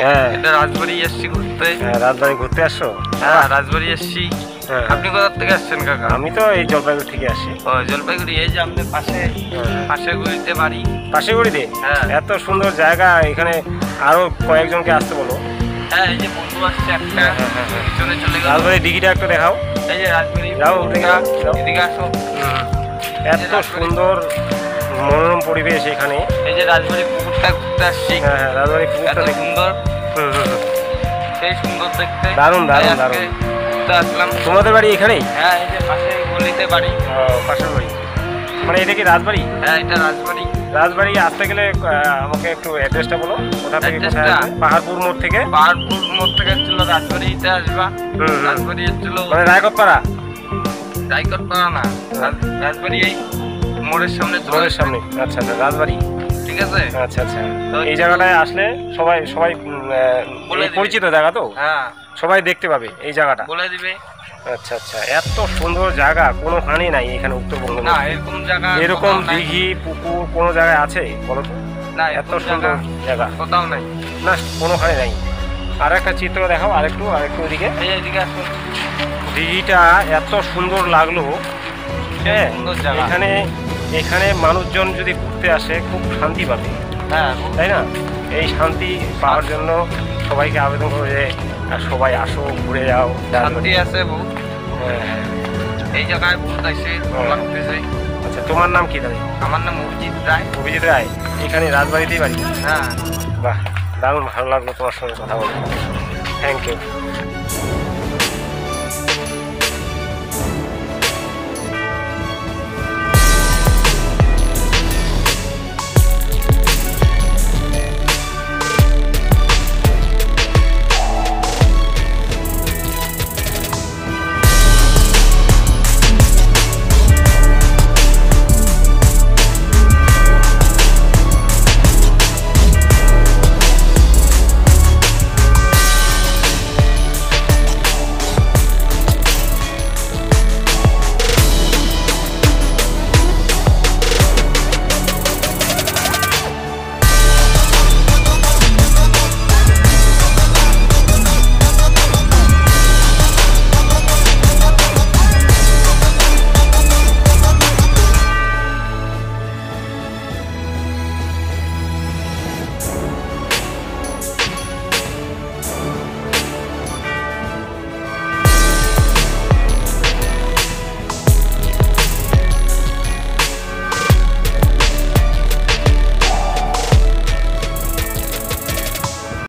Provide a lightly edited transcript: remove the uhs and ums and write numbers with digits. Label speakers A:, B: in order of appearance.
A: হ্যাঁ,
B: এটা রাজবাড়ি এসছি ঘুরতে।
A: হ্যাঁ, রাজবাড়ি ঘুরতে আসছো?
B: হ্যাঁ, রাজবাড়ি এসছি।
A: হ্যাঁ,
B: আপনি কোথা থেকে আসছেন কাকা?
A: আমি তো এই জলপাইগুড়ি থেকে আসি।
B: ও, জলপাইগুড়ি। এই যে আমাদের পাশে গুড়িতে বাড়ি।
A: পাশেগুড়িতে?
B: হ্যাঁ।
A: এত সুন্দর জায়গা, এখানে আরো কয়েকজনকে আসতে বলো।
B: হ্যাঁ, এই যে বন্ধু আসছে একটা।
A: হ্যাঁ, হ্যাঁ, হ্যাঁ।
B: পিছনে চলে গেল।
A: রাজবাড়ির দিঘিটা একটু দেখাও।
B: এই যে রাজবাড়ি।
A: যাও, ওদিকে যাও।
B: এদিকে আসো।
A: এত সুন্দর মনোরম পরিবেশ এখানে।
B: এই যে রাজবাড়ি পুকুরটা ঘুরতে আসছি।
A: হ্যাঁ, হ্যাঁ, রাজবাড়ি পুকুরটা
B: এত
A: দেখি।
B: সুন্দর,
A: হুম, হুম, হুম।
B: সেই সুন্দর দেখতে।
A: দারুণ, দারুণ,
B: তাই আজকে
A: দারুণ।
B: ঘুরতে আসলাম।
A: তোমাদের বাড়ি এখানেই?
B: হ্যাঁ, এই যে পাশে গলিতে বাড়ি।
A: পাশের বাড়ি, মানে এটা কি রাজবাড়ি?
B: হ্যাঁ, এটা রাজবাড়ি।
A: রাজবাড়ি আসতে গেলে আমাকে একটু অ্যাড্রেসটা বলো, কোথা থেকে কোথায়
B: অ্যাড্রেসটা?
A: আসবে? পাহাড়পুর মোড় থেকে?
B: পাহাড়পুর মোড় থেকে ছিল রাজবাড়িতে আসবা।
A: হুম।
B: রাজবাড়ি ছিল
A: মানে রায়কতপাড়া?
B: রায়কট পাড়া না, রাজবাড়ি এই মোড়ের সামনে চলে
A: মোড়ের
B: আসবে।
A: সামনে? আচ্ছা, আচ্ছা, রাজবাড়ি।
B: ঠিক আছে।
A: আচ্ছা, আচ্ছা।
B: তো
A: এই জায়গাটায় আসলে সবাই সবাই
B: বলে দিবে।
A: পরিচিত জায়গা তো,
B: হ্যাঁ,
A: সবাই দেখতে পাবে এই জায়গাটা।
B: বলে দিবে।
A: আচ্ছা, আচ্ছা, এত সুন্দর জায়গা কোনো হানি নাই এখানে উত্তরবঙ্গে।
B: না, এরকম জায়গা
A: এরকম
B: কোথাও নাই।
A: দিঘি পুকুর কোনো জায়গায় আছে বলো তো?
B: না,
A: এত
B: এরকম
A: সুন্দর জায়গা
B: কোথাও নাই।
A: না, কোনোখানে নাই। আর একটা চিত্র দেখাও, আরেকটু ওদিকে।
B: এই যে এদিকে আসুন।
A: দিঘিটা এত সুন্দর লাগলো। হ্যাঁ,
B: সুন্দর জায়গা।
A: এখানে মানুষজন যদি ঘুরতে আসে খুব শান্তি পাবে,
B: হ্যাঁ,
A: তাই না? এই শান্তি পাওয়ার জন্য সবাইকে আবেদন করবো যে সবাই আসো, ঘুরে যাও।
B: শান্তি আছে বহু।
A: হ্যাঁ, হ্যাঁ।
B: এই জায়গায় বহুত আছে, ভালো লাগতেছে।
A: আচ্ছা, তোমার নাম কি দাদা?
B: আমার নাম অভিজিৎ রায়।
A: অভিজিৎ রায়। এখানে রাজবাড়িতেই বাড়ি?
B: হ্যাঁ।
A: বাহ, দারুণ ভালো লাগলো তোমার সঙ্গে কথা বলে। Thank you.